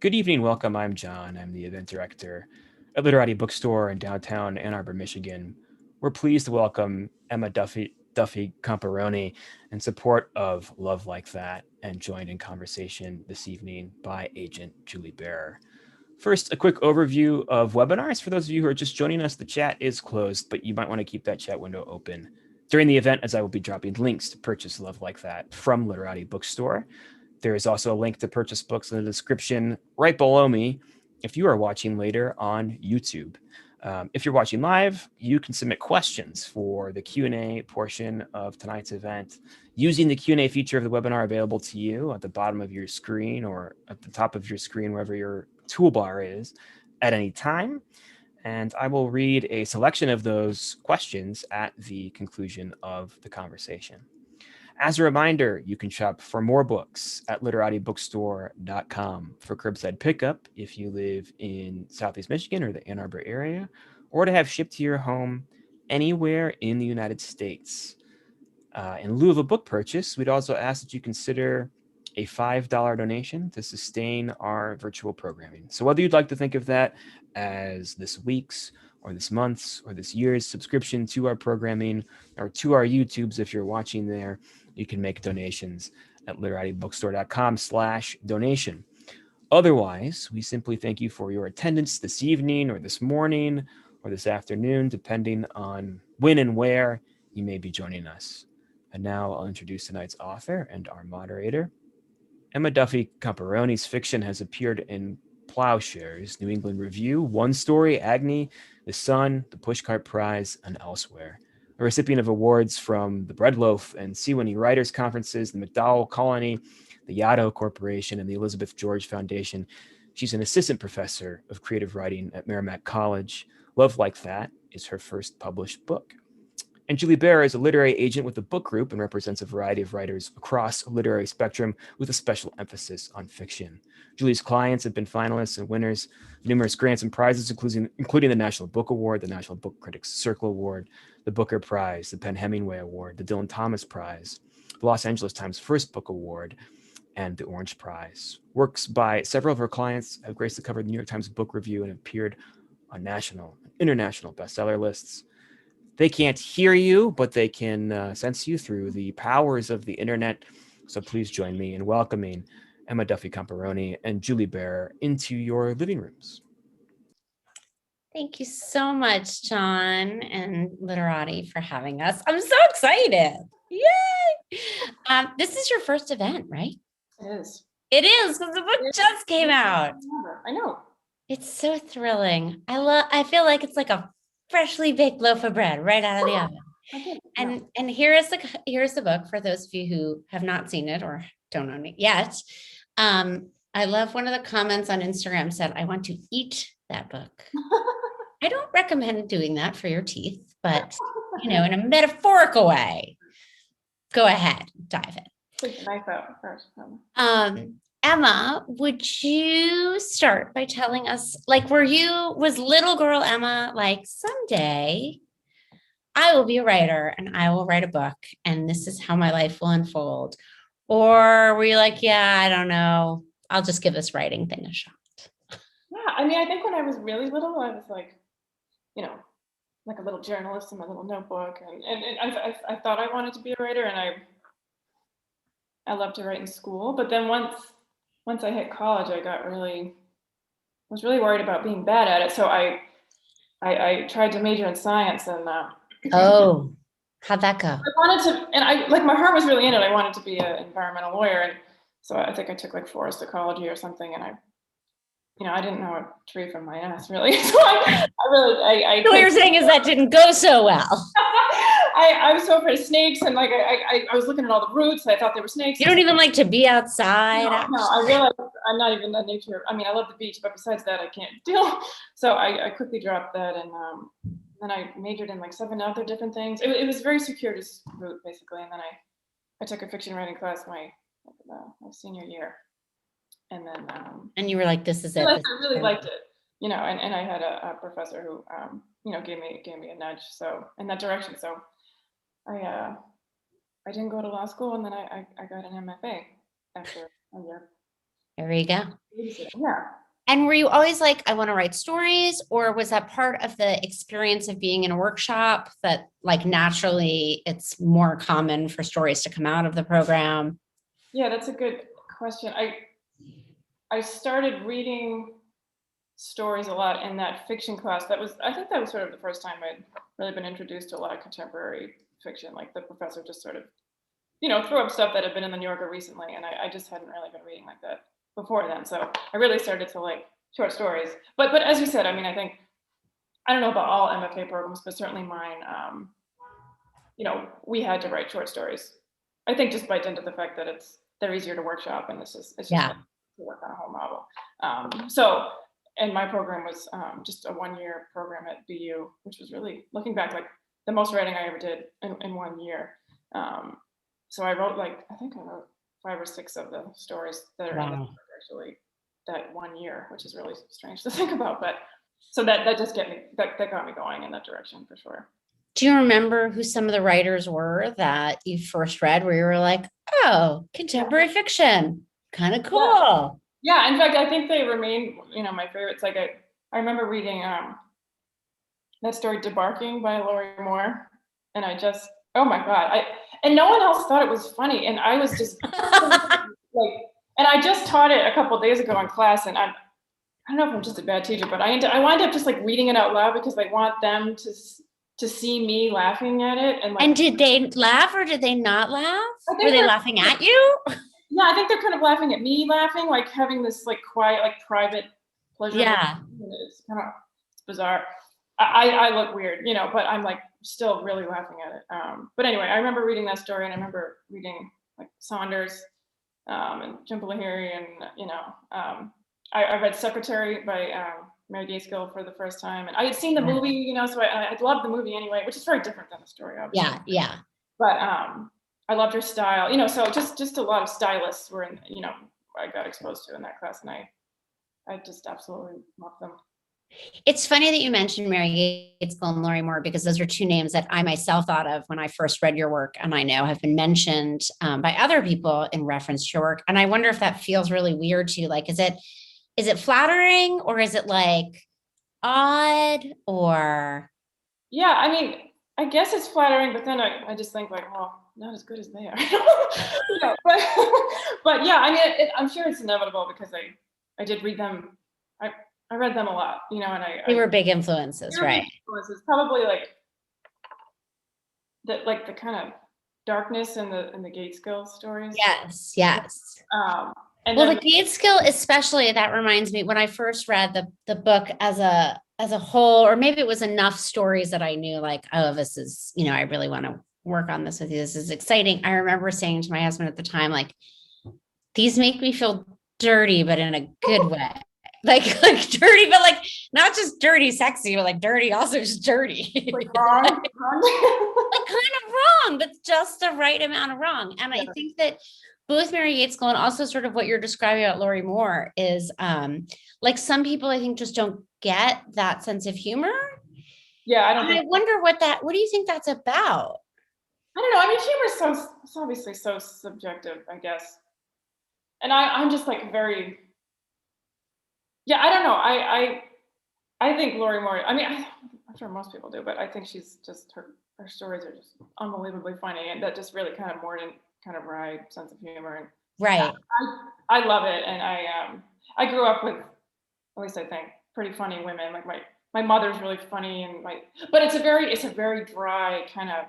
Good evening, welcome. I'm John. I'm the event director at Literati Bookstore in downtown Ann Arbor, Michigan. We're pleased to welcome Emma Duffy-Comparone in support of Love Like That and joined in conversation this evening by agent Julie Bearer. First, a quick overview of webinars. For those of you who are just joining us, the chat is closed, but you might want to keep that chat window open during the event, as I will be dropping links to purchase Love Like That from Literati Bookstore. There is also a link to purchase books in the description right below me if you are watching later on YouTube. If you're watching live, you can submit questions for the Q&A portion of tonight's event using the Q&A feature of the webinar available to you at the bottom of your screen or at the top of your screen, wherever your toolbar is, at any time. And I will read a selection of those questions at the conclusion of the conversation. As a reminder, you can shop for more books at literatibookstore.com for curbside pickup if you live in Southeast Michigan or the Ann Arbor area, or to have shipped to your home anywhere in the United States. In lieu of a book purchase, we'd also ask that you consider a $5 donation to sustain our virtual programming. So whether you'd like to think of that as this week's or this month's or this year's subscription to our programming or to our YouTubes if you're watching there, you can make donations at literatibookstore.com/donation. Otherwise, we simply thank you for your attendance this evening or this morning or this afternoon, depending on when and where you may be joining us. And now I'll introduce tonight's author and our moderator. Emma Duffy-Comparone's fiction has appeared in Plowshares, New England Review, One Story, Agni, The Sun, the Pushcart Prize, and elsewhere. A recipient of awards from the Breadloaf and Sewanee Writers Conferences, the McDowell Colony, the Yaddo Corporation, and the Elizabeth George Foundation. She's an assistant professor of creative writing at Merrimack College. Love Like That is her first published book. And Julie Bearer is a literary agent with the Book Group and represents a variety of writers across a literary spectrum with a special emphasis on fiction. Julie's clients have been finalists and winners of numerous grants and prizes, including the National Book Award, the National Book Critics Circle Award, the Booker Prize, the Penn Hemingway Award, the Dylan Thomas Prize, the Los Angeles Times First Book Award, and the Orange Prize. Works by several of her clients have graced the cover of the New York Times Book Review and appeared on national and international bestseller lists. They can't hear you, but they can sense you through the powers of the internet. So please join me in welcoming Emma Duffy-Comparone and Julie Bearer into your living rooms. Thank you so much, John and Literati, for having us. I'm so excited. Yay! This is your first event, right? It is. It is, because the book just came out. I know. It's so thrilling. I feel like it's like a freshly baked loaf of bread right out of the oven. And here's the book for those of you who have not seen it or don't own it yet. I love one of the comments on Instagram said, "I want to eat that book." I don't recommend doing that for your teeth, but in a metaphorical way, go ahead, dive in. Take the knife out first. Emma, would you start by telling us, was little girl Emma like, someday I will be a writer and I will write a book and this is how my life will unfold? Or were you like, yeah, I don't know, I'll just give this writing thing a shot? Yeah, I mean, I think when I was really little, I was like, like a little journalist in my little notebook, and I thought I wanted to be a writer, and I loved to write in school. But then once I hit college, I was really worried about being bad at it. So I tried to major in science, and oh, how'd that go? I wanted to, and my heart was really in it. I wanted to be an environmental lawyer, and so I think I took like forest ecology or something, and I didn't know a tree from my ass, really. So I what you're saying is that didn't go so well. I was so afraid of snakes, and I was looking at all the roots. I thought they were snakes. You don't even like to be outside. No, I realized I'm not even a nature. I mean, I love the beach, but besides that, I can't deal. So I quickly dropped that, and then I majored in like 7 other different things. It was a very circuitous route, basically. And then I took a fiction writing class my senior year. And then and you were like, this is it. I really liked it, and I had a professor who gave me a nudge in that direction. So I didn't go to law school, and then I got an MFA after a year. There you go. Yeah. And were you always like, I want to write stories, or was that part of the experience of being in a workshop that like naturally it's more common for stories to come out of the program? Yeah, that's a good question. I started reading stories a lot in that fiction class. I think that was sort of the first time I'd really been introduced to a lot of contemporary fiction. Like the professor just sort of, threw up stuff that had been in the New Yorker recently, and I just hadn't really been reading like that before then. So I really started to like short stories. But as you said, I mean, I don't know about all MFA programs, but certainly mine. We had to write short stories. I think just by dint of the fact that they're easier to workshop, and it's just Yeah. like to work on a whole novel. So, and my program was just a 1-year program at BU, which was really, looking back, like the most writing I ever did in 1 year. So I wrote I think I wrote 5 or 6 of the stories that are in this Wow. book, actually, that 1 year, which is really strange to think about. But so that just that got me going in that direction for sure. Do you remember who some of the writers were that you first read where you were like, oh, contemporary fiction, kind of cool? Yeah, in fact, I think they remain, my favorites. Like I remember reading that story "Debarking" by Laurie Moore, and oh my god, and no one else thought it was funny, and I was just like, and I just taught it a couple of days ago in class, and I don't know if I'm just a bad teacher, but I wind up just like reading it out loud because I want them to see me laughing at it, and like. And did they laugh or did they not laugh? I think Were they they're- laughing at you? Yeah, I think they're kind of laughing at me laughing, like having this like quiet, like private pleasure. Yeah. It's bizarre. I look weird, but I'm like still really laughing at it. But anyway, I remember reading that story, and I remember reading like Saunders and Jim Lahiri, and I read Secretary by Mary Gaskill for the first time, and I had seen the movie, so I loved the movie anyway, which is very different than the story, obviously. Yeah. But I loved her style, so just a lot of stylists were I got exposed to in that class, and I just absolutely love them. It's funny that you mentioned Mary Gateskill and Laurie Moore, because those are two names that I myself thought of when I first read your work, and I know have been mentioned by other people in reference to your work. And I wonder if that feels really weird to you. Like, is it flattering, or is it like odd, or? Yeah, I mean, I guess it's flattering, but then I just think like, well, not as good as they are. But yeah, I mean, I'm sure it's inevitable because I did read them. I read them a lot, and They were big influences, they were right? big influences. Probably like the kind of darkness in the Gateskill stories. Yes. And Well, then, the Gateskill, especially, that reminds me when I first read the book as a whole, or maybe it was enough stories that I knew like, oh, this is, I really want to work on this with you. This is exciting. I remember saying to my husband at the time, like, these make me feel dirty, but in a good way. Like dirty, but like not just dirty, sexy, but like dirty, also just dirty. like wrong. Like kind of wrong, but just the right amount of wrong. And I think that both Mary Gateskill and also sort of what you're describing about Laurie Moore is like some people I think just don't get that sense of humor. Yeah, I don't. And I wonder what do you think that's about? I don't know. I mean, humor is it's obviously so subjective, I guess. And I'm just like very. Yeah, I don't know. I think Laurie Moore. I mean, I'm sure most people do, but I think she's just her stories are just unbelievably funny, and that just really kind of mordant, kind of wry sense of humor. And Right. I love it, and I grew up with, at least I think, pretty funny women. Like my mother's really funny, and but it's a very dry kind of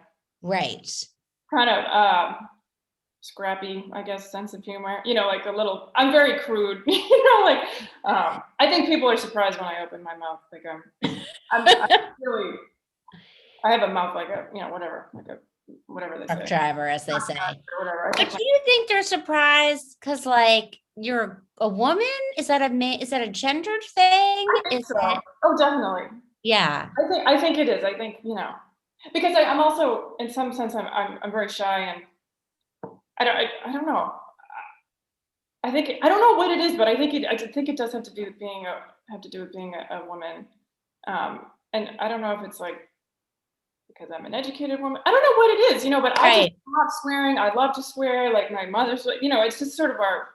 scrappy, I guess, sense of humor. Like a little. I'm very crude. Like I think people are surprised when I open my mouth. Like I'm really. I have a mouth like a whatever they Truck say. driver, as they say. Or whatever. But do you think they're surprised because like you're a woman? Is that a gendered thing? I think so. Oh, definitely. Yeah. I think it is. I think because I'm also, in some sense, I'm very shy, and I don't know. I don't know what it is, but I think it does have to do with being a woman, and I don't know if it's like because I'm an educated woman. I don't know what it is, but I just love swearing. I love to swear. Like my mother's, it's just sort of our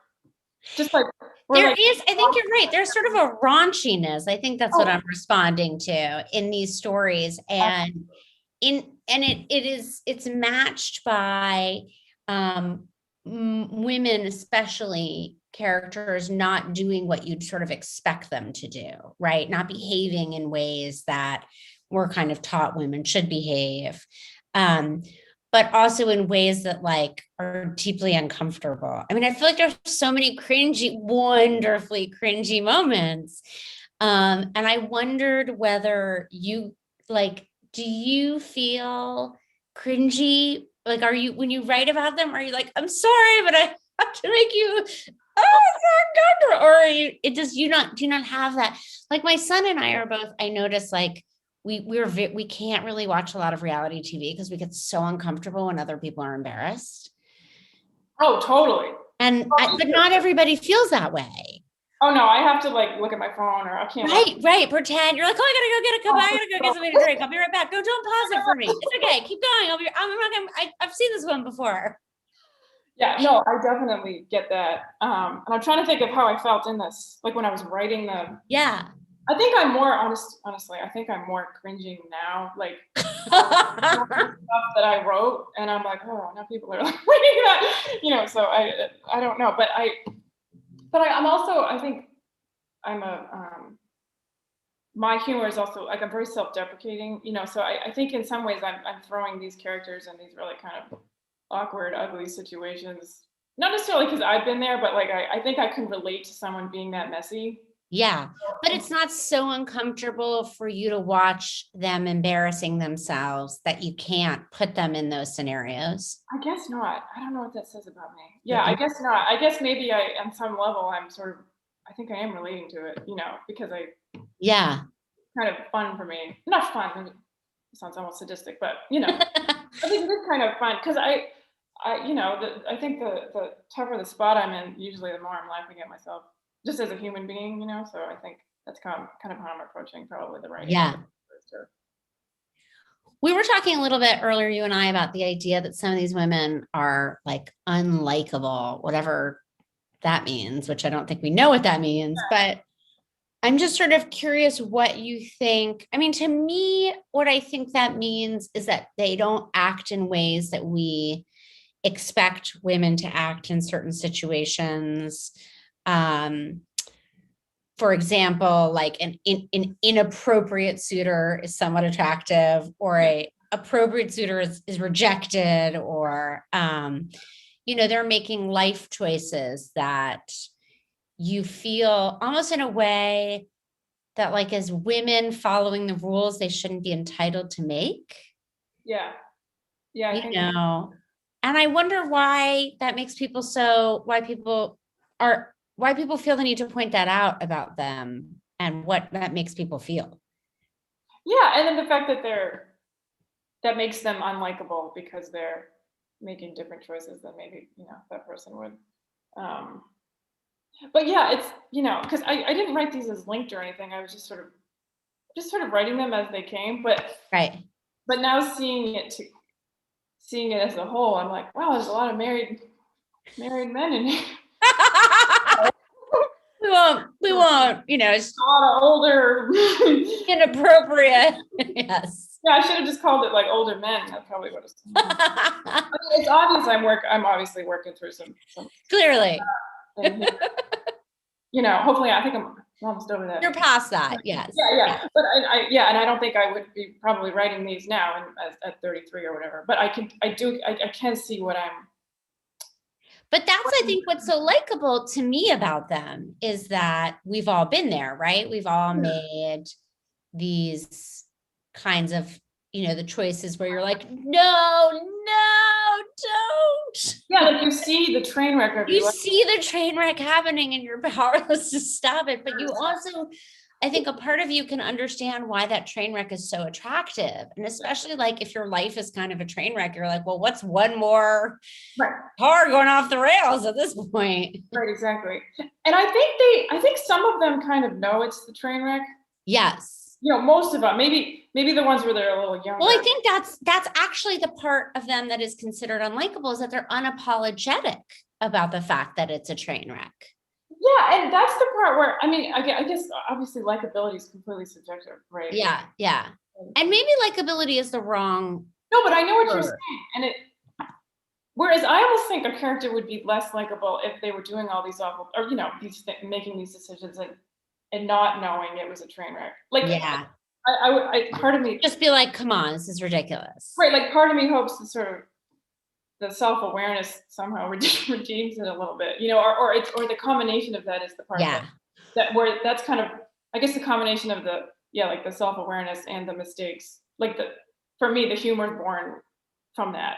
Just like There is, I think you're right. There's sort of a raunchiness. I think that's what I'm responding to in these stories. And it's matched by women, especially characters, not doing what you'd sort of expect them to do, right? Not behaving in ways that we're kind of taught women should behave. But also in ways that like are deeply uncomfortable. I mean, I feel like there's so many cringy, wonderfully cringy moments. And I wondered whether you like, do you feel cringy? Like, are you, when you write about them, are you like, I'm sorry, but I have to make you, oh, it's uncomfortable? Or are you, it does, do you not have that? Like my son and I are both, I notice like, we can't really watch a lot of reality TV because we get so uncomfortable when other people are embarrassed. Oh, totally. But not everybody feels that way. Oh no, I have to like look at my phone or I can't. Right. Pretend you're like, oh, I gotta go get a cup. I gotta go get something to drink. I'll be right back. No, don't pause it for me. It's okay. Keep going. I've seen this one before. Yeah, no, I definitely get that. And I'm trying to think of how I felt in this, like when I was writing the. Yeah. I think I'm more honestly, I think I'm more cringing now, like stuff that I wrote, and I'm like, oh, now people are like reading that, so I don't know, but I'm also, I think I'm my humor is also like, I'm very self-deprecating, so I think in some ways I'm throwing these characters in these really kind of awkward, ugly situations, not necessarily because I've been there, but like, I think I can relate to someone being that messy. Yeah, but it's not so uncomfortable for you to watch them embarrassing themselves that you can't put them in those scenarios. I guess not. I don't know what that says about me. Yeah, I guess not. I guess maybe on some level, I think I am relating to it, because yeah, kind of fun for me. Not fun. It sounds almost sadistic, but I think it is kind of fun because I think the tougher the spot I'm in, usually the more I'm laughing at myself. Just as a human being, so I think that's kind of how I'm approaching probably the writing. Yeah. We were talking a little bit earlier, you and I, about the idea that some of these women are like unlikable, whatever that means, which I don't think we know what that means, but I'm just sort of curious what you think. I mean, to me, what I think that means is that they don't act in ways that we expect women to act in certain situations. For example, like an inappropriate suitor is somewhat attractive, or a appropriate suitor is rejected, or they're making life choices that you feel almost in a way that, like, as women following the rules, they shouldn't be entitled to make. Yeah. And I wonder why that makes people why people feel the need to point that out about them and what that makes people feel. Yeah, and then the fact that that makes them unlikable because they're making different choices than maybe, that person would. But yeah, it's, because I didn't write these as linked or anything. I was just sort of writing them as they came. But right. But now seeing it as a whole, I'm like, wow, there's a lot of married men in here. We won't, it's a lot of older, inappropriate. Yes. Yeah, I should have just called it like older men. That's probably what it's. I mean, it's obvious I'm obviously working through some clearly. Hopefully, I think I'm almost over that. You're past that, yes. Yeah. But and I don't think I would be probably writing these now at 33 or whatever. But I can see what I'm. But that's, I think, what's so likable to me about them is that we've all been there, right? We've all made these kinds of, the choices where you're like, no, don't. Yeah, like you see the train wreck. You see the train wreck happening and you're powerless to stop it. But you also, I think a part of you can understand why that train wreck is so attractive. And especially like if your life is kind of a train wreck, you're like, well, what's one more car going off the rails at this point? Right, exactly. And I think some of them kind of know it's the train wreck. Yes. Most of them, maybe the ones where they're a little younger. Well, I think that's actually the part of them that is considered unlikable, is that they're unapologetic about the fact that it's a train wreck. Yeah, and that's the part where, I mean, I guess obviously likability is completely subjective, right? Yeah, yeah. And maybe likability is the wrong No, but I know what you're word. saying, and whereas I almost think a character would be less likable if they were doing all these awful, or making these decisions and not knowing it was a train wreck. Like, Yeah. part of me, Just be like, come on, this is ridiculous. right? Like, part of me hopes that sort of the self-awareness somehow redeems it a little bit, or the combination of that is the part Yeah. where that's kind of, I guess, the combination of like the self-awareness and the mistakes, like for me, the humor is born from that,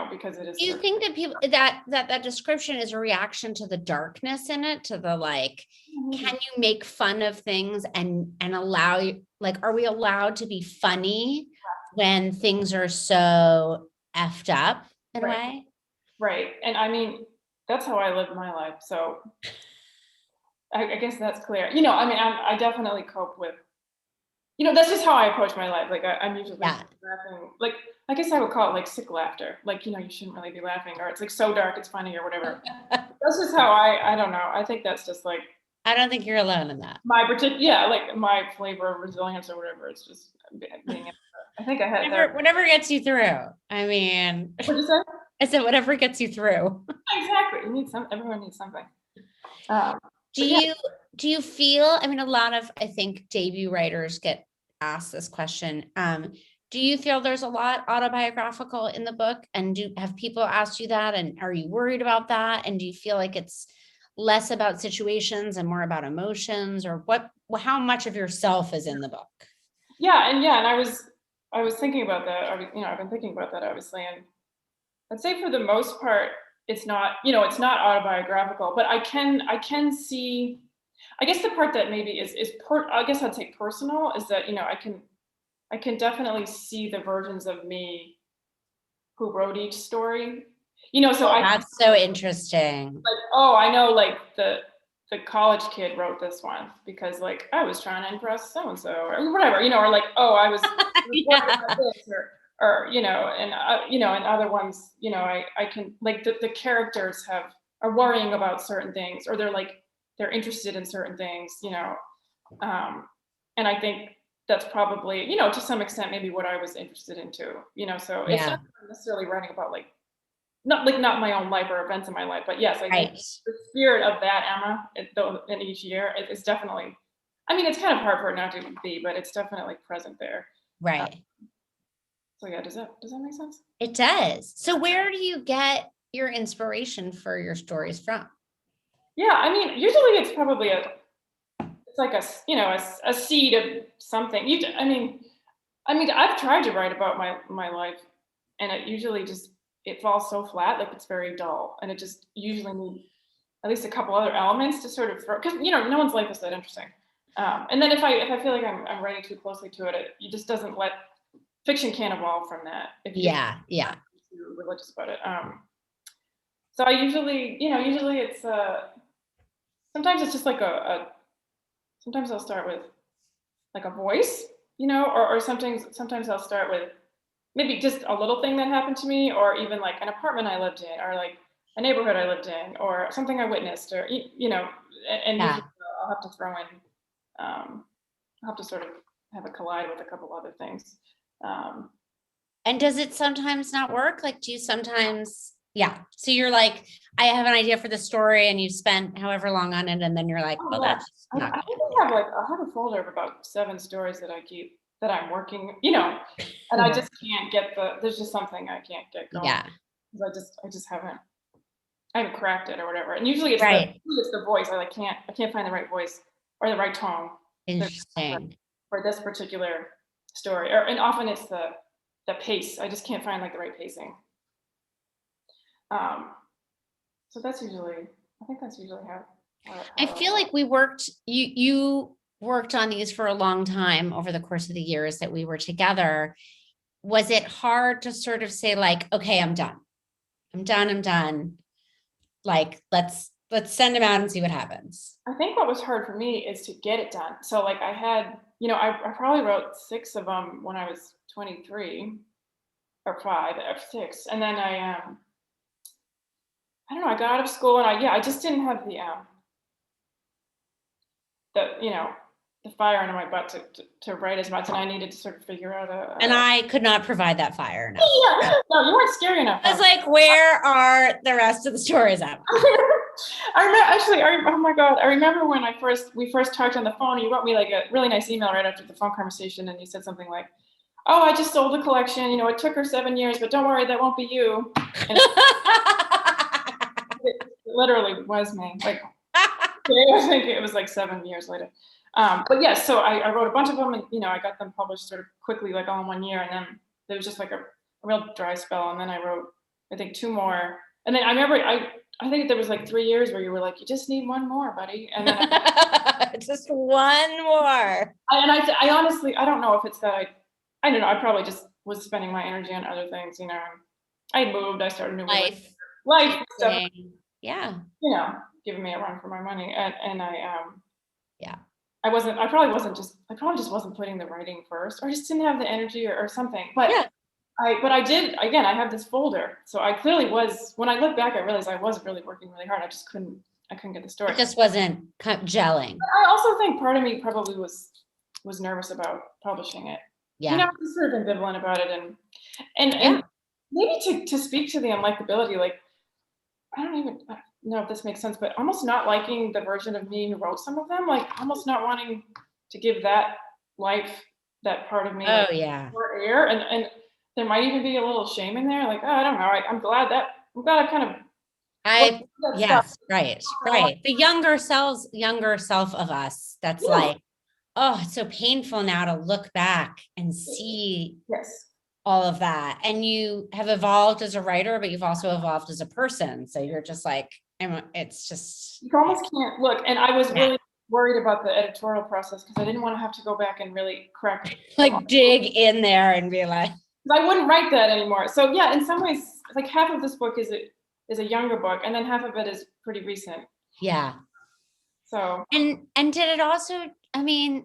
because it is. Do you think that people that description is a reaction to the darkness in it, to the like, can you make fun of things and allow you, like, are we allowed to be funny when things are so effed up in a way? Right. And I mean, that's how I live my life. So I guess that's clear. I mean, I definitely cope with, that's just how I approach my life. Like I'm usually laughing. Like, I guess I would call it like sick laughter. Like, you shouldn't really be laughing, or it's like so dark it's funny or whatever. That's just how I don't know. I think that's just like, I don't think you're alone in that. Like my flavor of resilience or whatever. It's just being. I think I had whatever gets you through. I mean, what'd you say? I said whatever gets you through. Exactly. You need everyone needs something. Do you feel, I mean, a lot of, I think, debut writers get asked this question. Do you feel there's a lot autobiographical in the book? And have people asked you that? And are you worried about that? And do you feel like it's less about situations and more about emotions, or how much of yourself is in the book? Yeah. And I was thinking about that. I've been thinking about that, obviously. And I'd say for the most part, it's not, it's not autobiographical, but I can see, I guess the part that maybe I guess I'd say personal is that, I can definitely see the versions of me who wrote each story, so That's so interesting. like, oh, I know, like the college kid wrote this one because like I was trying to impress so and so or whatever, or like, oh, I was worried about this or and other ones, I can, like, the characters are worrying about certain things, or they're interested in certain things, and I think that's probably, to some extent maybe what I was interested in too, so it's not necessarily writing about not my own life or events in my life, but yes, I think the spirit of that Emma in each year is definitely, I mean, it's kind of hard for it not to be, but it's definitely present there. Right. So yeah, does that make sense? It does. So where do you get your inspiration for your stories from? Yeah, I mean, usually it's probably it's like a seed of something. I mean, I've tried to write about my life, and it usually just, it falls so flat, like it's very dull, and it just usually needs at least a couple other elements to sort of throw, because no one's life is that interesting. And then if I feel like I'm writing too closely to it, it just doesn't let, fiction can't evolve from that. If you too religious about it. So I usually it's sometimes it's just like sometimes I'll start with like a voice, or sometimes I'll start with maybe just a little thing that happened to me, or even like an apartment I lived in, or like a neighborhood I lived in, or something I witnessed, or and usually I'll have to throw in, I'll have to sort of have it collide with a couple other things. And does it sometimes not work? Like, do you sometimes, so you're like, I have an idea for the story, and you spent however long on it, and then you're like, well, that's not I think I have a folder of about 7 stories that I keep, that I'm working, and I just can't get there's just something I can't get going. Yeah. Because I just haven't cracked it or whatever. And usually it's the voice. I can't find the right voice or the right tone. Interesting. For this particular story. And often it's the pace. I just can't find like the right pacing. So I think that's usually how I feel like you worked on these for a long time over the course of the years that we were together. Was it hard to sort of say like, okay, I'm done. Like, let's send them out and see what happens. I think what was hard for me is to get it done. So like I had, I probably wrote 6 of them when I was 23 or 5 or 6. And then I don't know, I got out of school and I just didn't have the fire under my butt to write as much, and I needed to sort of figure out And I could not provide that fire. No. Yeah, no, you weren't scary enough. I was like, where are the rest of the stories at? I remember actually. Oh my god! I remember when we first talked on the phone. You wrote me like a really nice email right after the phone conversation, and you said something like, "Oh, I just sold the collection. It took her 7 years, but don't worry, that won't be you." And it literally was me. Like, I think it was like 7 years later. But yes, so I wrote a bunch of them, and I got them published sort of quickly, like all in 1 year, and then there was just like a real dry spell, and then I wrote, I think, 2 more, and then I remember I think there was like 3 years where you were like, you just need 1 more, buddy, and then just 1 more. I honestly, I don't know if it's that I don't know, I probably just was spending my energy on other things, I moved, I started a new life stuff, yeah, giving me a run for my money, and yeah. I probably just wasn't putting the writing first, or I just didn't have the energy or something. But Yeah. I did, again, I have this folder. So I clearly was, when I look back, I realized I was really working really hard. I couldn't get the story. It just wasn't gelling. But I also think part of me probably was nervous about publishing it. Yeah. I was sort of ambivalent about it, and maybe to speak to the unlikability, like, I don't even know if this makes sense, but almost not liking the version of me who wrote some of them, like almost not wanting to give that life, that part of me, Oh, yeah. more air, and there might even be a little shame in there, like, oh, I don't know, I'm glad I kind of yes, right. The younger self of us, that's like, oh, it's so painful now to look back and see all of that. And you have evolved as a writer, but you've also evolved as a person. So you're just like, it's just, you almost can't look. And I was really worried about the editorial process because I didn't want to have to go back and really correct, like dig in there and be like, I wouldn't write that anymore. So yeah, in some ways, like half of this book is a younger book, and then half of it is pretty recent. Yeah. So and did it also,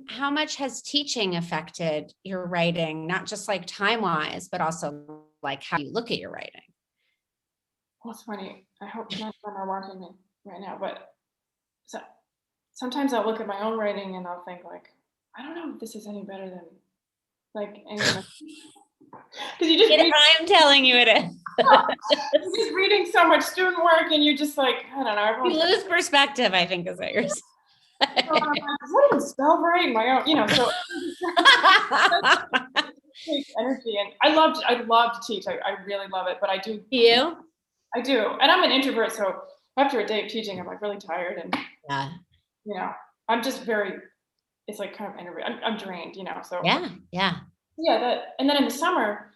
how much has teaching affected your writing, not just like time-wise, but also like how you look at your writing? Well, it's funny. I hope none of them are watching me right now, but sometimes I'll look at my own writing and I'll think like, I don't know if this is any better than like anyone. Because you just I'm telling you it is. You're just reading so much student work, and you're just like, I don't know. You lose perspective, I think, is what you're saying. Does that even spell right? My own, so takes energy, and I love to teach. I really love it, but I do. You? I do, and I'm an introvert, so after a day of teaching, I'm like really tired, and I'm just very. It's like kind of introvert. I'm drained, So yeah, and then in the summer,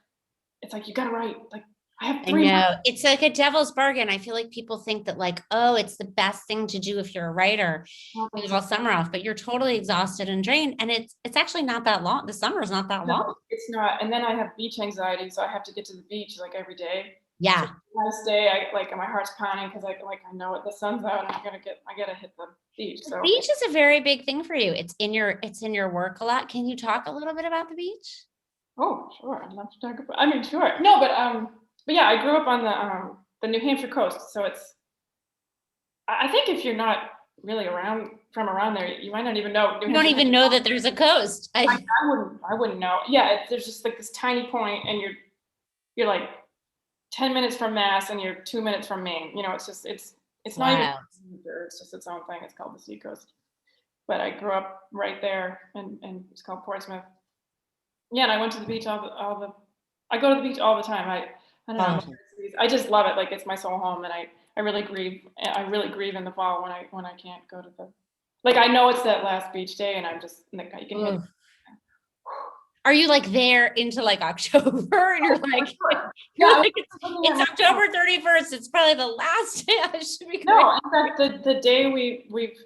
it's like you gotta write. Like I have 3 months. It's like a devil's bargain. I feel like people think that like, oh, it's the best thing to do if you're a writer. You have all summer off, but you're totally exhausted and drained, and it's actually not that long. The summer is not that long. It's not. And then I have beach anxiety, so I have to get to the beach like every day. Yeah. So nice day. My heart's pounding because I know it. The sun's out, and I gotta hit the beach. So the beach is a very big thing for you. It's in your work a lot. Can you talk a little bit about the beach? Oh, sure. I'd love to talk about. Sure. No, but yeah, I grew up on the New Hampshire coast, so it's. I think if you're not really from around there, you might not even know. You don't even know that there's a coast. I wouldn't know. Yeah, there's just like this tiny point, and you're like 10 minutes from Mass, and you're 2 minutes from Maine. It's just it's not even. It's just its own thing. It's called the Seacoast. But I grew up right there, and it's called Portsmouth. Yeah, and I went to the beach I go to the beach all the time. I don't know. I just love it. Like it's my soul home, and I really grieve. I really grieve in the fall when I can't go to the. Like I know it's that last beach day, and I'm just like you can hit. Are you like there into like October, and you're like, it's October 31st. It's probably the last day I should be going. No, in fact, the day we've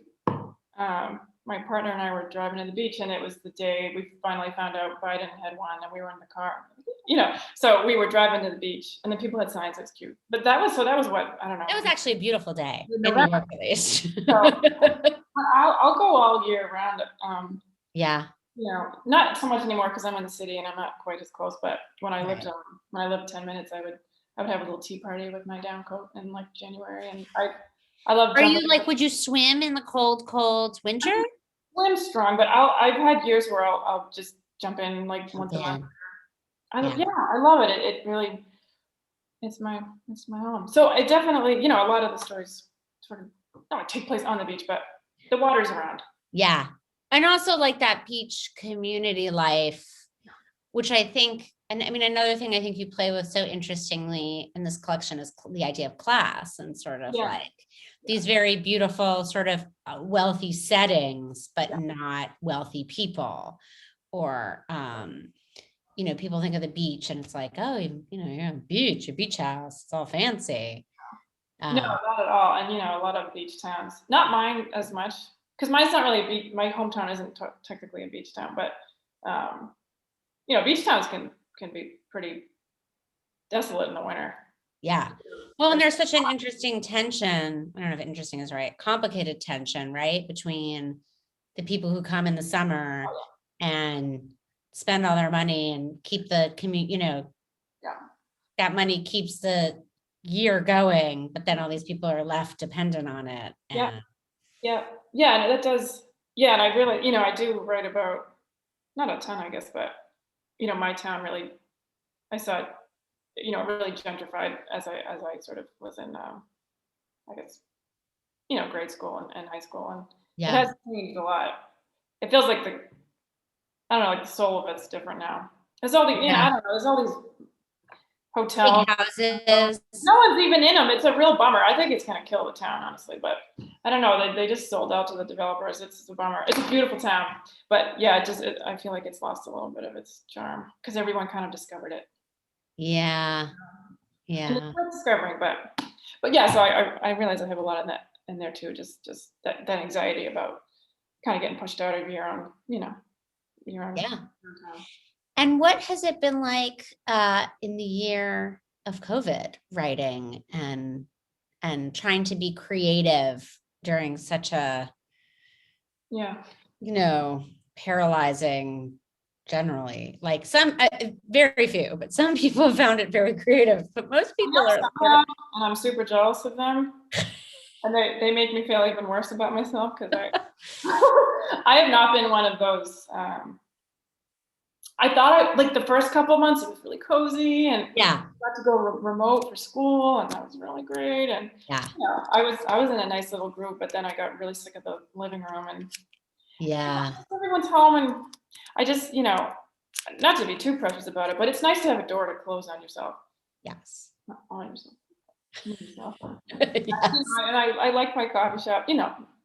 my partner and I were driving to the beach, and it was the day we finally found out Biden had won, and we were in the car, so we were driving to the beach, and the people had signs. It's cute, but that was what, I don't know. It was actually a beautiful day in New York, at least. So, I'll go all year round. Not so much anymore because I'm in the city and I'm not quite as close, but when I lived 10 minutes, I would have a little tea party with my down coat in like January, and I love. Are you like, would you swim in the cold winter? swim strong, but I've had years where I'll just jump in like once a month. Yeah. I love it. It really, it's my home. So it definitely, a lot of the stories sort of not take place on the beach, but the water's around. Yeah. And also like that beach community life, which I think, and I mean, another thing I think you play with so interestingly in this collection is the idea of class and sort of like these very beautiful sort of wealthy settings, but not wealthy people. Or, people think of the beach and it's like, oh, you're on a beach house, it's all fancy. No, not at all. And a lot of beach towns, not mine as much, because mine's not really a beach. My hometown isn't technically a beach town, but beach towns can be pretty desolate in the winter. Yeah. Well, and there's such an interesting tension. I don't know if interesting is right. Complicated tension, right? Between the people who come in the summer and spend all their money and keep the commute, that money keeps the year going, but then all these people are left dependent on it. And and that does. Yeah. And I really, I do write about, not a ton, I guess, but, my town really, I saw it, really gentrified as I sort of was in, I guess, grade school and high school. And it has changed a lot. It feels like I don't know, like the soul of it's different now. There's all the, I don't know, there's all these hotels. Big houses. No one's even in them. It's a real bummer. I think it's going to kill the town, honestly. But I don't know. They just sold out to the developers. It's a bummer. It's a beautiful town. But yeah, I feel like it's lost a little bit of its charm because everyone kind of discovered it. Yeah. And it's worth discovering, but yeah, so I realize I have a lot of that in there too. Just that anxiety about kind of getting pushed out of your own, your own town. And what has it been like in the year of COVID writing and trying to be creative during such a, paralyzing generally, like some, very few, but some people have found it very creative, but most people are. And I'm super jealous of them. And they make me feel even worse about myself because I have not been one of those. I thought like the first couple of months it was really cozy and I got to go remote for school and that was really great. And I was in a nice little group, but then I got really sick of the living room and everyone's home and I just, not to be too precious about it, but it's nice to have a door to close on yourself. Yes. Not on yourself. And I like my coffee shop.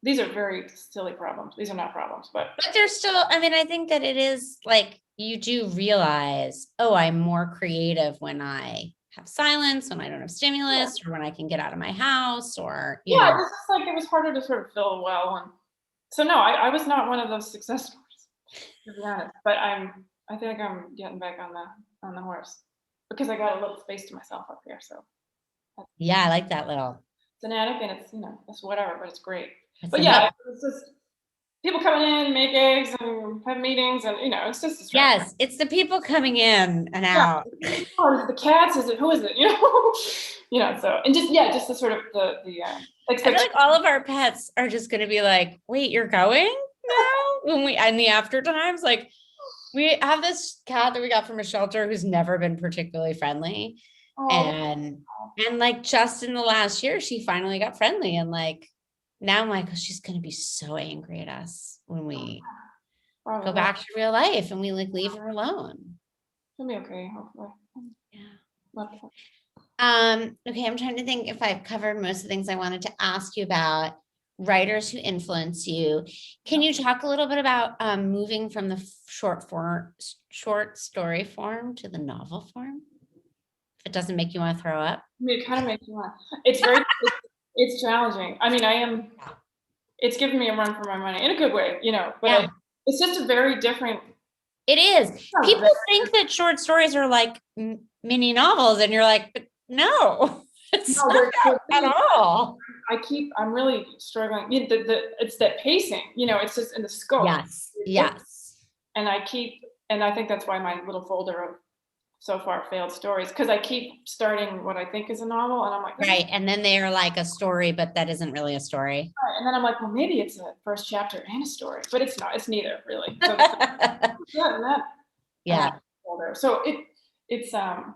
These are very silly problems. These are not problems, but they're still, I mean, I think that it is like, you do realize, oh, I'm more creative when I have silence, when I don't have stimulus, or when I can get out of my house, or, it's just like, it was harder to sort of fill well. And so, no, I was not one of those success stories, to be honest, but I think I'm getting back on the horse because I got a little space to myself up here. So I like that little. It's an attic and it's, it's whatever, but it's great. But it's just people coming in, make eggs and have meetings and, it's just distracting. Yes, it's the people coming in and out. Oh, is it the cats? Who is it? So, and just the sort of the I feel like all of our pets are just going to be like, wait, you're going now? When in the after times, like we have this cat that we got from a shelter who's never been particularly friendly. And like just in the last year, she finally got friendly. And like, now I'm like, oh, she's going to be so angry at us when we go back to real life and we like leave her alone. She'll be okay, hopefully. Okay, I'm trying to think if I've covered most of the things I wanted to ask you about. Writers who influence you. Can you talk a little bit about moving from the short story form to the novel form? If it doesn't make you want to throw up. I mean, it kind of makes you want to. It's very, it's challenging. I mean, it's giving me a run for my money in a good way, but it's just a very different. It is. People think that short stories are like mini novels and you're like, but no, it's not at all. I'm really struggling. It's that pacing, it's just in the scope. Yes. And I think that's why my little folder of so far failed stories because I keep starting what I think is a novel, and I'm like, Right. And then they're like a story, but that isn't really a story. right. And then I'm like, well, maybe it's a first chapter and a story, but it's not. It's neither really. So that, Yeah. older. So it's it's a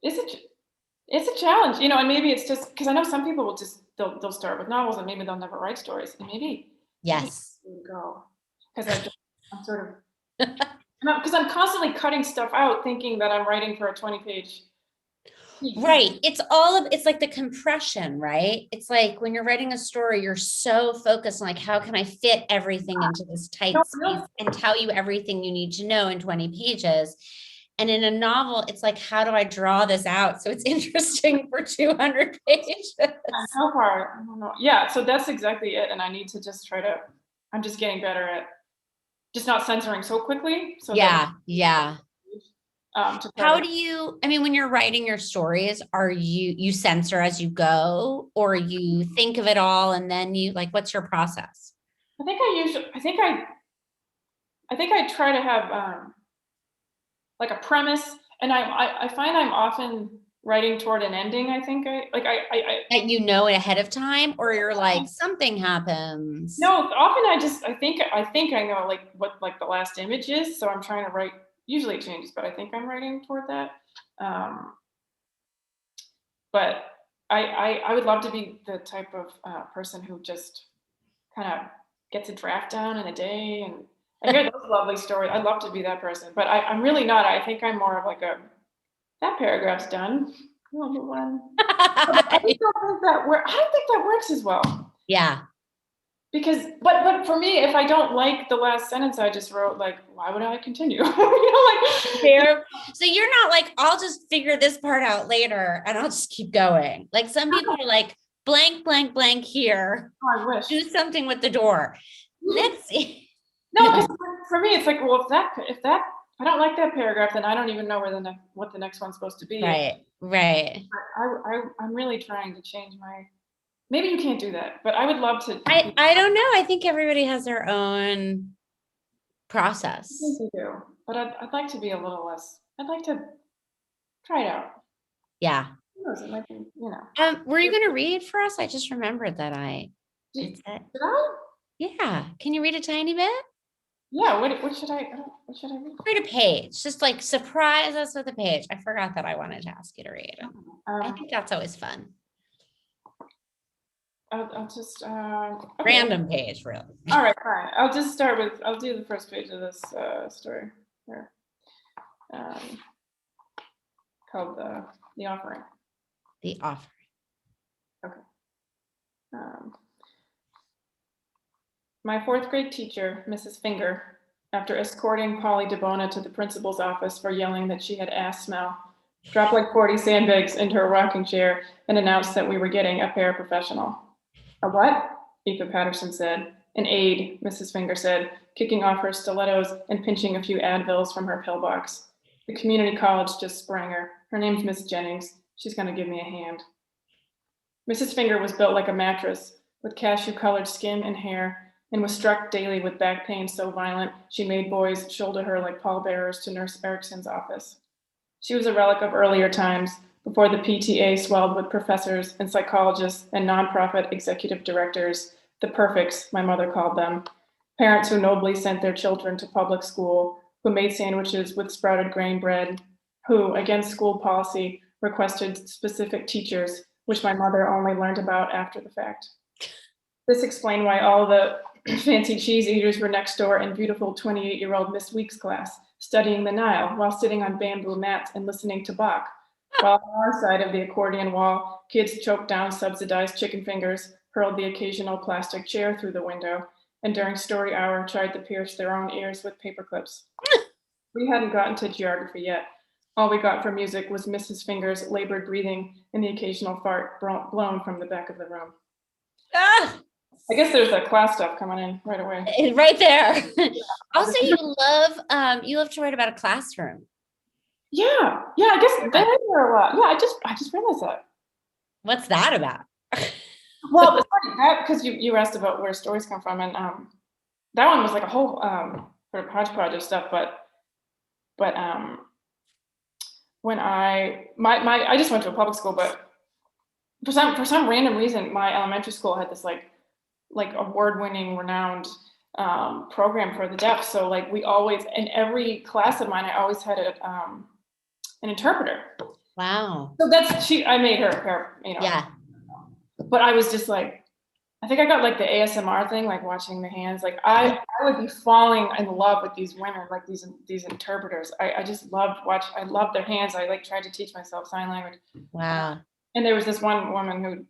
it's a challenge, you know, and maybe it's just because I know some people will just they'll start with novels and maybe they'll never write stories, and maybe Yes. go because I'm sort of because I'm constantly cutting stuff out, thinking that I'm writing for a 20-page. Right. It's like the compression, right? It's like when you're writing a story, you're so focused on like, how can I fit everything into this tight No, space and tell you everything you need to know in 20 pages? And in a novel, it's like, how do I draw this out so it's interesting for 200 pages? how far? I don't know. Yeah, so that's exactly it. And I need to just I'm just getting better at just not censoring so quickly. So Yeah. Yeah. How I mean, when you're writing your stories, you censor as you go, or you think of it all and then you like, what's your process? I think I try to have like a premise, and I find I'm often writing toward an ending. I think That you know ahead of time, or you're like, something happens. no, often I think I know like what like the last image is, so I'm trying to write. Usually it changes, but I think I'm writing toward that. Um, but I would love to be the type of person who just kind of gets a draft down in a day, and I hear those lovely stories. I'd love to be that person, but I'm really not. I think I'm more of like that paragraph's done. We'll move on. I don't think that works as well. Yeah. Because, but for me, if I don't like the last sentence I just wrote, like, why would I continue? You know, like Fair. So you're not like, I'll just figure this part out later and I'll just keep going. Like some people are like, blank, blank, blank here. oh, I wish. Do something with the door. Let's see. No, because for me, it's like, well, if that I don't like that paragraph, then I don't even know what the next one's supposed to be. Right. Right. I'm really trying to change my. Maybe you can't do that, but I would love to. I don't know. I think everybody has their own I process. think they do, but I'd like to be a little less. I'd like to try it out. Yeah. Who knows? It might be, you know. Were you going to read for us? I just remembered that Did, it's it. did I? Yeah. Can you read a tiny bit? Yeah. What should I? What should I read? Read a page. Just like surprise us with a page. I forgot that I wanted to ask you to read it. I think that's always fun. I'll just okay. Random page, really. All right, fine. I'll do the first page of this story here, called the offering. The offering. Okay. My fourth grade teacher, Mrs. Finger, after escorting Polly DeBona to the principal's office for yelling that she had ass smell, dropped like 40 sandbags into her rocking chair and announced that we were getting a paraprofessional. A what? Eva Patterson said. An aide, Mrs. Finger said, kicking off her stilettos and pinching a few Advils from her pillbox. The community college just sprang her. Her name's Miss Jennings. She's going to give me a hand. Mrs. Finger was built like a mattress, with cashew-colored skin and hair, and was struck daily with back pain so violent she made boys shoulder her like pallbearers to Nurse Erickson's office. She was a relic of earlier times, before the PTA swelled with professors and psychologists and nonprofit executive directors, the perfects, my mother called them, parents who nobly sent their children to public school, who made sandwiches with sprouted grain bread, who, against school policy, requested specific teachers, which my mother only learned about after the fact. This explained why all the fancy cheese eaters were next door in beautiful 28-year-old Miss Weeks' class, studying the Nile while sitting on bamboo mats and listening to Bach. While on our side of the accordion wall, kids choked down subsidized chicken fingers, hurled the occasional plastic chair through the window, and during story hour tried to pierce their own ears with paper clips. We hadn't gotten to geography yet. All we got for music was Mrs. Finger's labored breathing and the occasional fart blown from the back of the room. Ah! I guess there's that class stuff coming in right away. Right there. Also, you love to write about a classroom. Yeah, I guess they are a lot. Yeah, I just realized that. What's that about? Well, it's funny that because you asked about where stories come from, and that one was like a whole sort of hodgepodge of stuff. But when I just went to a public school, but for some random reason, my elementary school had this like award-winning, renowned program for the deaf. So like we always, in every class of mine, I always had an interpreter. Wow. So I made her, you know. Yeah. But I was just like, I think I got like the ASMR thing, like watching the hands. Like I would be falling in love with these women, like these interpreters. I just I loved their hands. I like tried to teach myself sign language. Wow. And there was this one woman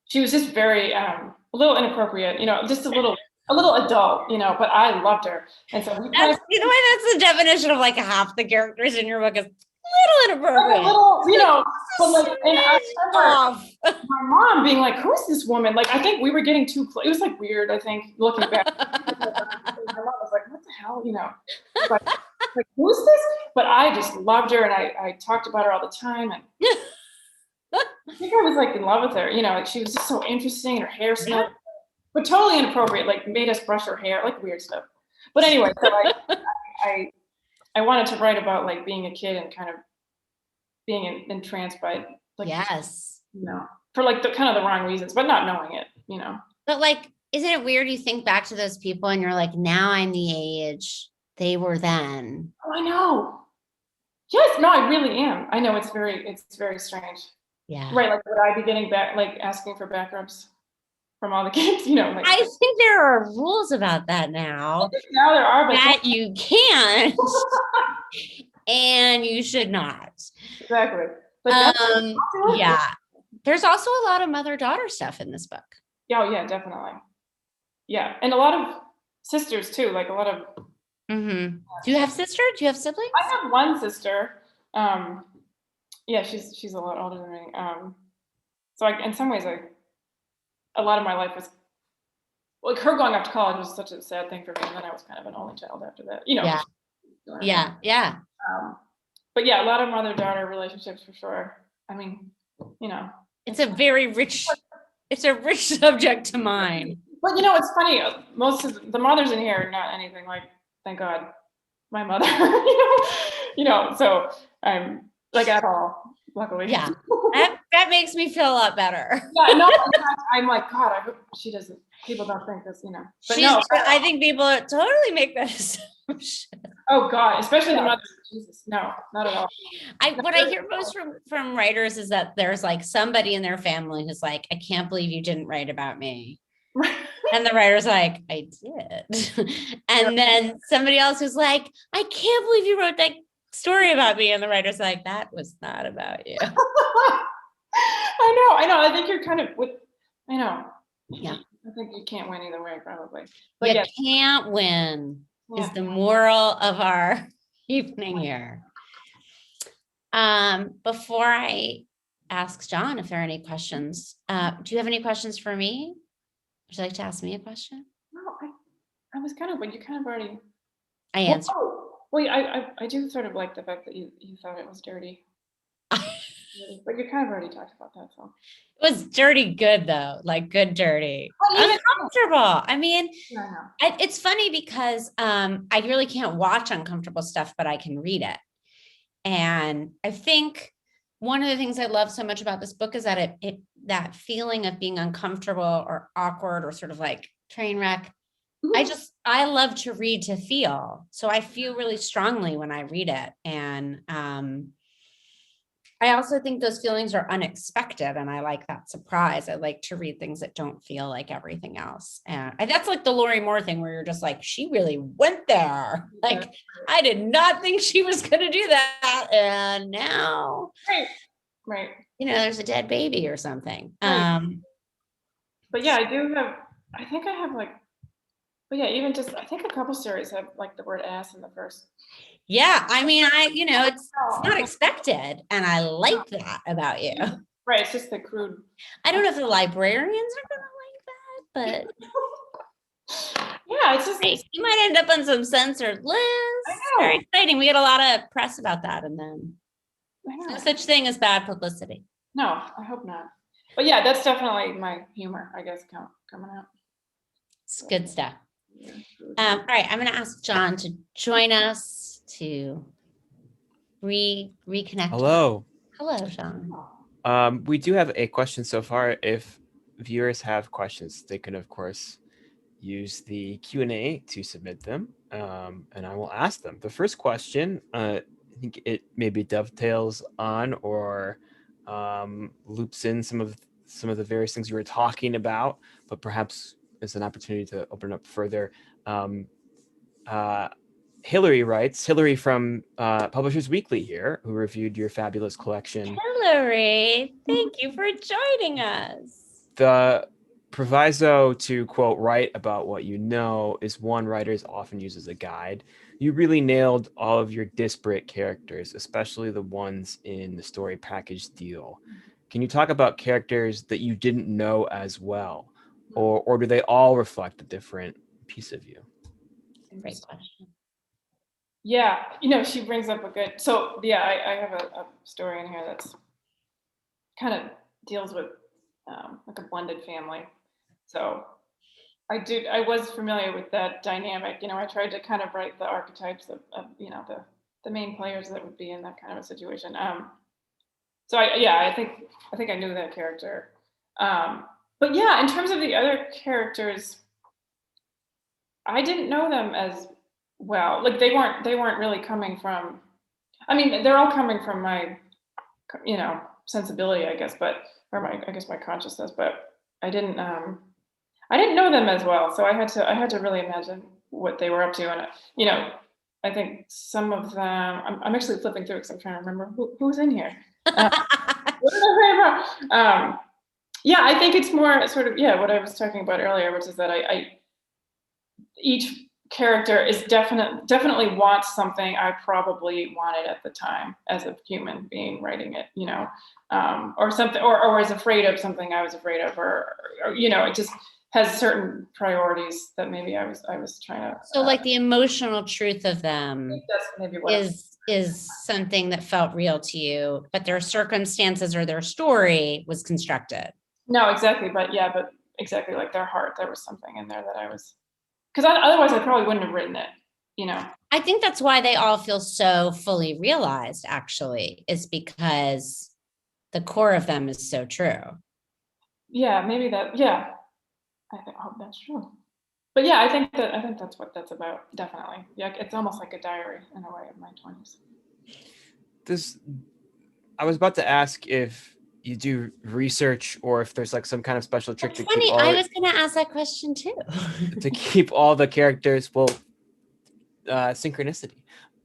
she was just very a little inappropriate, you know, just a little adult, you know, but I loved her. And so that's the definition of like half the characters in your book is little inappropriate. A little, you know, but like, and I remember my mom being like, "Who's this woman?" Like, I think we were getting too close. It was like weird. I think looking back, my mom was like, "What the hell?" You know, like who's this? But I just loved her, and I talked about her all the time, and I think I was like in love with her. You know, like she was just so interesting, and her hair smelled, but totally inappropriate. Like made us brush her hair, like weird stuff. But anyway, so I wanted to write about like being a kid and kind of being entranced by like, yes, you know, for like the kind of the wrong reasons, but not knowing it, you know. But like, isn't it weird? You think back to those people and you're like, now I'm the age they were then. Oh, I know. Yes, no, I really am. I know it's very strange. Yeah. Right. Like, would I be getting back, like asking for back rubs from all the kids? You know, like, I think there are rules about that now. Now there are, but that you can't and you should not. Exactly. But yeah. There's also a lot of mother-daughter stuff in this book. Oh yeah, definitely. Yeah, and a lot of sisters too. Like a lot of. Mm-hmm. Do you have sisters? Do you have siblings? I have one sister. Yeah, she's a lot older than me. So in some ways, a lot of my life was like her going off to college was such a sad thing for me, and then I was kind of an only child after that. You know. Yeah. Yeah. But yeah, a lot of mother-daughter relationships for sure. I mean, you know, it's a rich subject to mine. But you know, it's funny. Most of the mothers in here are not anything like, thank God, my mother. you know. So I'm like at all, luckily. Yeah, that makes me feel a lot better. Yeah, no, I'm like, God, I hope she doesn't. People don't think this, you know. But I think people totally make that assumption. Oh God, especially the mother. Jesus, no, not at all. What I hear most from writers is that there's like somebody in their family who's like, I can't believe you didn't write about me. And the writer's like, I did. And then somebody else who's like, I can't believe you wrote that story about me. And the writer's like, that was not about you. I know. I think you're kind of I know. Yeah. I think you can't win either way, probably. But you can't win is the moral of our evening here. Before I ask John if there are any questions, do you have any questions for me? Would you like to ask me a question? No, I was kind of, but you kind of already. I answered. Well, I do sort of like the fact that you thought it was dirty. But you kind of already talked about that, so. It was dirty good though, like good dirty. Uncomfortable. I mean, it's funny because I really can't watch uncomfortable stuff, but I can read it. And I think one of the things I love so much about this book is that that feeling of being uncomfortable or awkward or sort of like train wreck. I love to read to feel. So I feel really strongly when I read it. And I also think those feelings are unexpected. And I like that surprise. I like to read things that don't feel like everything else. And that's like the Lori Moore thing where you're just like, she really went there. Like, I did not think she was going to do that. And now, right. You know, there's a dead baby or something. Right. But yeah, I think I have like, but yeah, even just, I think a couple stories have like the word ass in the first. Yeah, I mean, it's not expected, and I like that about you. Right, it's just the crude. I don't know if the librarians are gonna like that, but yeah, it's just you might end up on some censored list. Very exciting. We get a lot of press about that, and then no such thing as bad publicity. No, I hope not. But yeah, that's definitely my humor, I guess, coming out. It's good stuff. All right, I'm going to ask John to join us to reconnect. Hello. Hello, Sean. We do have a question so far. If viewers have questions, they can, of course, use the Q&A to submit them, and I will ask them. The first question, I think it maybe dovetails on or loops in some of the various things you were talking about, but perhaps is an opportunity to open up further. Hillary writes, Hillary from Publishers Weekly here, who reviewed your fabulous collection. Hillary, thank you for joining us. The proviso to, quote, write about what you know is one writers often use as a guide. You really nailed all of your disparate characters, especially the ones in the story package deal. Can you talk about characters that you didn't know as well? Or do they all reflect a different piece of you? Great question. Yeah, she brings up a good. So yeah, I have a story in here that's kind of deals with like a blended family. So I was familiar with that dynamic. I tried to kind of write the archetypes of the main players that would be in that kind of a situation. So I think I knew that character. But yeah, in terms of the other characters, I didn't know them as well. Like they weren't really coming from. I mean, they're all coming from my, sensibility, I guess, or my consciousness. But I didn't know them as well, so I had to really imagine what they were up to, and I think some of them. I'm actually flipping through because I'm trying to remember who's in here. What did I say about? Yeah, I think it's more sort of what I was talking about earlier, which is that I each character is definitely wants something I probably wanted at the time as a human being writing it, or something, or is afraid of something I was afraid of, or it just has certain priorities that maybe I was trying to. So like the emotional truth of I them think that's maybe what is something that felt real to you, but their circumstances or their story was constructed. No, exactly, but exactly, like their heart, there was something in there that I was, because otherwise I probably wouldn't have written it. I think that's why they all feel so fully realized, actually, is because the core of them is so true. Yeah, maybe that. Yeah, I hope that's true. But yeah, I think that's what that's about. Definitely. Yeah, it's almost like a diary in a way of my 20s. I was about to ask if you do research or if there's like some kind of special trick That's to funny. keep I was going to ask that question too. to keep all the characters, synchronicity,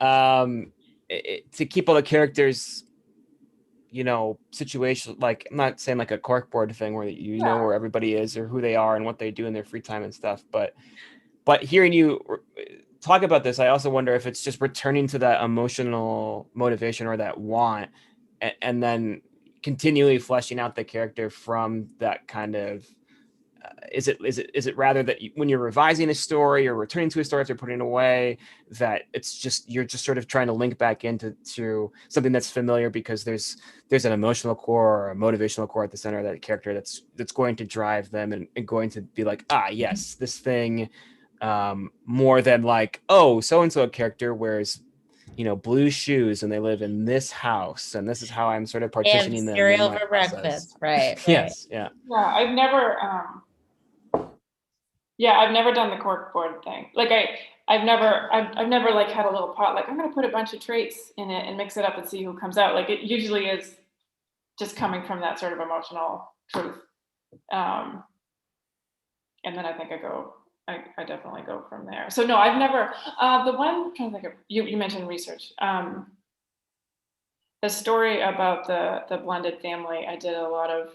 to keep all the characters, situation. Like, I'm not saying like a corkboard thing where know where everybody is or who they are and what they do in their free time and stuff, but hearing you talk about this, I also wonder if it's just returning to that emotional motivation or that want, and then continually fleshing out the character from that kind of. Is it rather that when you're revising a story or returning to a story after putting it away, that you're just sort of trying to link back into something that's familiar because there's an emotional core or a motivational core at the center of that character that's going to drive them and going to be like, yes, this thing, more than like, oh, so and so a character wears blue shoes and they live in this house and this is how I'm sort of partitioning them. Cereal for breakfast, right? Yes, yeah. Yeah, I've never done the corkboard thing. Like I've never like had a little pot, like I'm gonna put a bunch of traits in it and mix it up and see who comes out. Like it usually is just coming from that sort of emotional truth. And then I think I definitely go from there. So no, I've never, the one I'm trying to think of, you mentioned research. The story about the blended family, I did a lot of,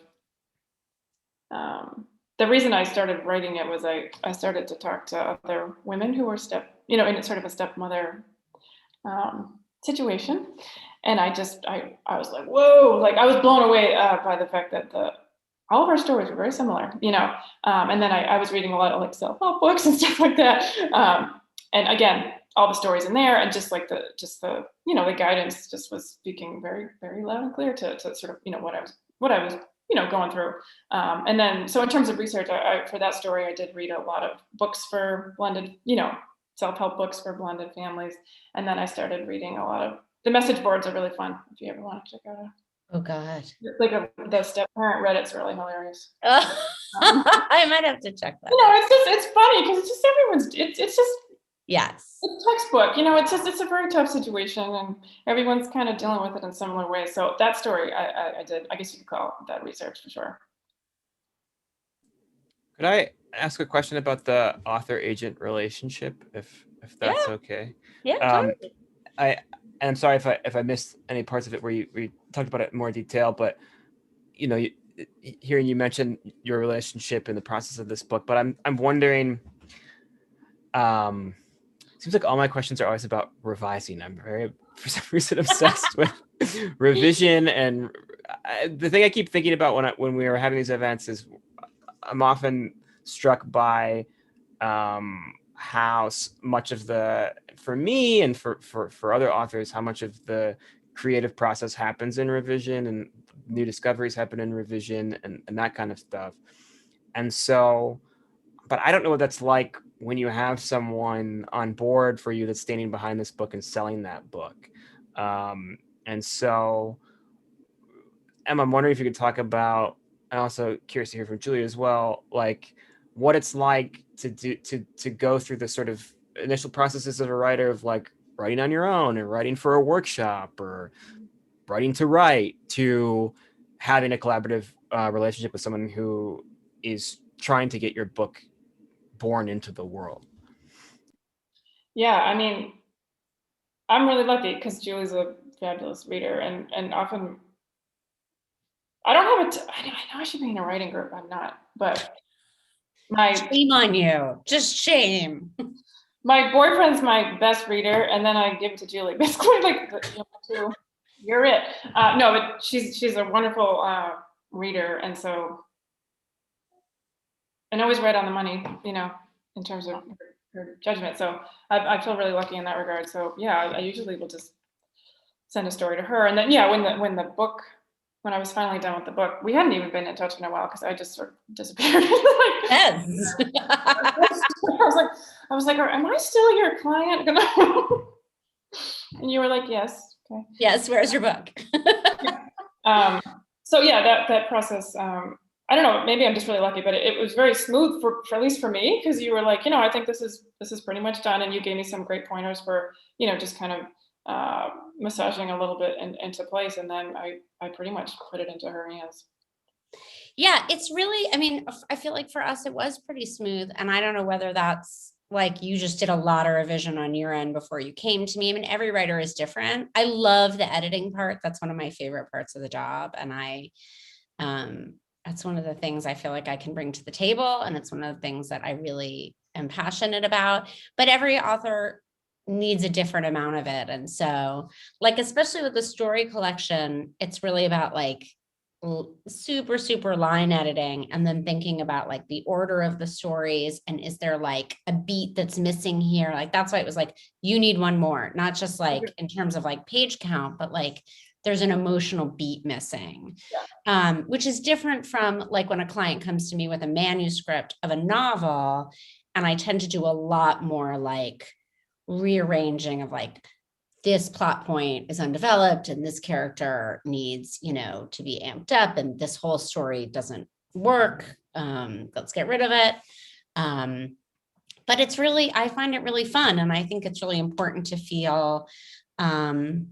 the reason I started writing it was I started to talk to other women who were in sort of a stepmother situation. And I was like, whoa, like I was blown away by the fact that all of our stories were very similar, and then I was reading a lot of like self-help books and stuff like that. And again, all the stories in there and just the the guidance just was speaking very, very loud and clear to sort of, what I was going through. And then, so in terms of research, I for that story, I did read a lot of books for blended, self-help books for blended families. And then I started reading a lot of the message boards are really fun if you ever want to check out Oh God. the step parent Reddit's really hilarious. I might have to check that. You know, it's funny because it's just it's just Yes. it's textbook. You know, it's a very tough situation, and everyone's kind of dealing with it in similar ways. So that story, I did. I guess you could call that research for sure. Could I ask a question about the author-agent relationship, if that's okay? Yeah, totally. I'm sorry if I missed any parts of it where you talked about it in more detail, but you know, hearing you mention your relationship in the process of this book, but I'm wondering. Seems like all my questions are always about revising. I'm very, for some reason, obsessed with revision, and the thing I keep thinking about when we were having these events is I'm often struck by how much of the, for me and for other authors, how much of the creative process happens in revision, and new discoveries happen in revision, and that kind of stuff. And so, but I don't know what that's like when you have someone on board for you that's standing behind this book and selling that book. And so, Emma, I'm wondering if you could talk about, and also curious to hear from Julia as well, like what it's like to go through the sort of initial processes of a writer, of like writing on your own or writing for a workshop or writing to write, to having a collaborative relationship with someone who is trying to get your book born into the world. Yeah, I mean, I'm really lucky because Julie's a fabulous reader, and often I don't have I know I should be in a writing group. I'm not, but shame on you. Just shame. My boyfriend's my best reader, and then I give it to Julie. Basically, like, you're it. No, but she's a wonderful reader, and so, and always right on the money, you know, in terms of her judgment. So I feel really lucky in that regard. So yeah, I usually will just send a story to her, and then yeah, when I was finally done with the book, we hadn't even been in touch in a while because I just sort of disappeared. Yes. I was like, am I still your client? And you were like, yes. Okay. Yes. Where's your book? So yeah, that process. I don't know. Maybe I'm just really lucky, but it was very smooth for at least for me, because you were like, you know, I think this is pretty much done, and you gave me some great pointers for, you know, just kind of massaging a little bit into place, and then I pretty much put it into her hands. Yeah, it's really, I mean, I feel like for us, it was pretty smooth. And I don't know whether that's like you just did a lot of revision on your end before you came to me. I mean, every writer is different. I love the editing part. That's one of my favorite parts of the job. And that's one of the things I feel like I can bring to the table. And it's one of the things that I really am passionate about. But every author needs a different amount of it. And so, like, especially with the story collection, it's really about like super line editing, and then thinking about like the order of the stories, and is there like a beat that's missing here? Like, that's why it was like, you need one more, not just like in terms of like page count, but like there's an emotional beat missing. Which is different from like when a client comes to me with a manuscript of a novel, and I tend to do a lot more like rearranging of like, this plot point is undeveloped and this character needs, you know, to be amped up, and this whole story doesn't work. Let's get rid of it. But it's really, I find it really fun. And I think it's really important to feel, you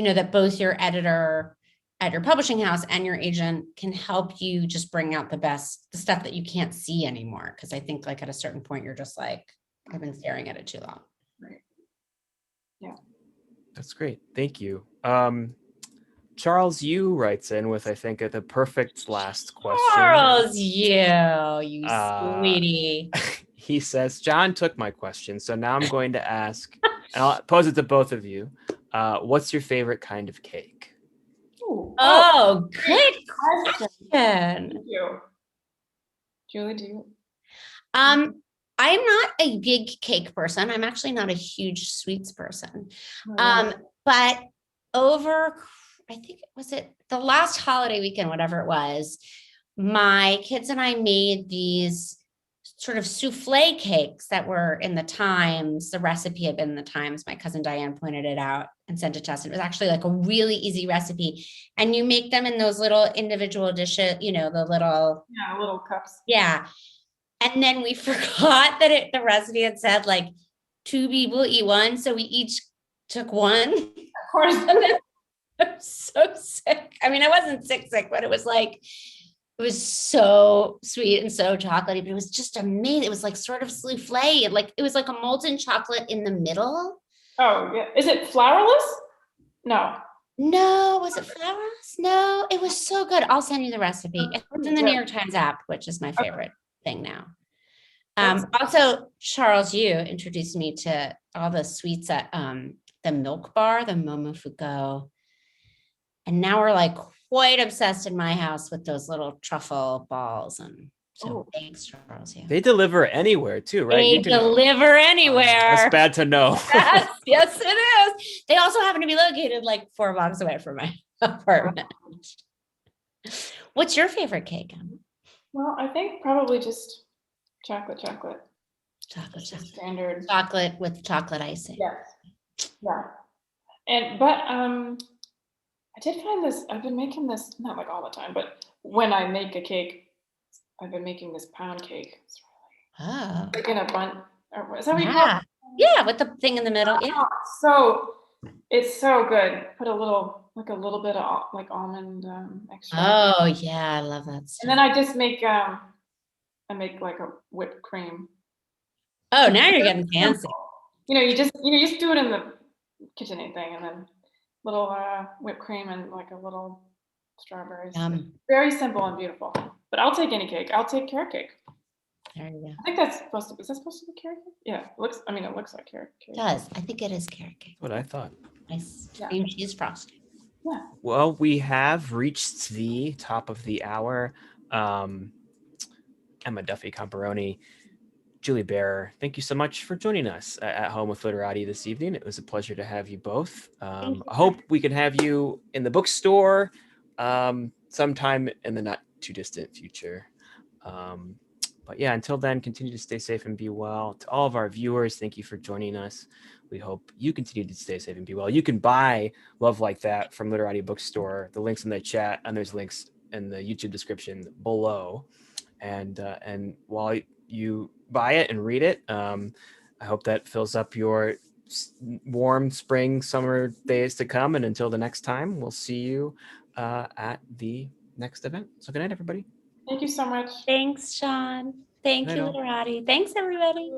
know, that both your editor at your publishing house and your agent can help you just bring out the stuff that you can't see anymore. Cause I think like at a certain point, you're just like, I've been staring at it too long. Right. Yeah. That's great. Thank you. Charles Yu writes in with, I think, the perfect last question. Charles you sweetie. He says, John took my question, so now I'm going to ask, and I'll pose it to both of you. What's your favorite kind of cake? Ooh. Oh, good question. Thank you. Julie, do you? I'm not a big cake person. I'm actually not a huge sweets person. But over, I think it the last holiday weekend, whatever it was, my kids and I made these sort of souffle cakes that were in the Times. The recipe had been in the Times. My cousin Diane pointed it out and sent it to us. It was actually like a really easy recipe. And you make them in those little individual dishes, the little. Yeah, little cups. Yeah. And then we forgot that the recipe had said like 2 people eat one. So we each took one. Of course. I'm so sick. I mean, I wasn't sick, but it was so sweet and so chocolatey, but it was just amazing. It was like sort of souffle. It was like a molten chocolate in the middle. Oh, yeah. Is it flourless? No. No, was it flourless? No, it was so good. I'll send you the recipe. It's in the New York Times app, which is my favorite thing now. Also, Charles, you introduced me to all the sweets at the Milk Bar, the Momofuku. And now we're like quite obsessed in my house with those little truffle balls. And so thanks, Charles. Yeah. They deliver anywhere too, right? They deliver anywhere. That's bad to know. Yes, it is. They also happen to be located like 4 blocks away from my apartment. What's your favorite cake? Well, I think probably just chocolate. Chocolate. Standard. Chocolate with chocolate icing. Yes. Yeah. But I did find this, I've been making this, not like all the time, but when I make a cake, I've been making this pound cake. It's really like in a bun, or is that what you call it? Yeah, with the thing in the middle. Yeah. So it's so good. Put a little bit of like almond extract. Oh yeah, I love that stuff. And then I just make like a whipped cream. Oh, now you're getting fancy. You just do it in the KitchenAid thing, and then little whipped cream and like a little strawberries. Very simple and beautiful. But I'll take any cake. I'll take carrot cake. There you go. I think that's supposed to be. Is that supposed to be carrot cake? Yeah. It looks like carrot cake. It does. I think it is carrot cake. What I thought. Nice cream cheese frosting. Yeah. Well, we have reached the top of the hour. Emma Duffy-Comparone, Julie Bearer, thank you so much for joining us at Home with Literati this evening. It was a pleasure to have you both. I hope we can have you in the bookstore sometime in the not too distant future. But yeah, until then, continue to stay safe and be well. To all of our viewers, thank you for joining us. We hope you continue to stay safe and be well. You can buy Love Like That from Literati Bookstore. The link's in the chat, and there's links in the YouTube description below. And while you buy it and read it, I hope that fills up your warm spring, summer days to come. And until the next time, we'll see you at the next event. So good night, everybody. Thank you so much. Thanks, Sean. Thank you, Literati. Thanks, everybody.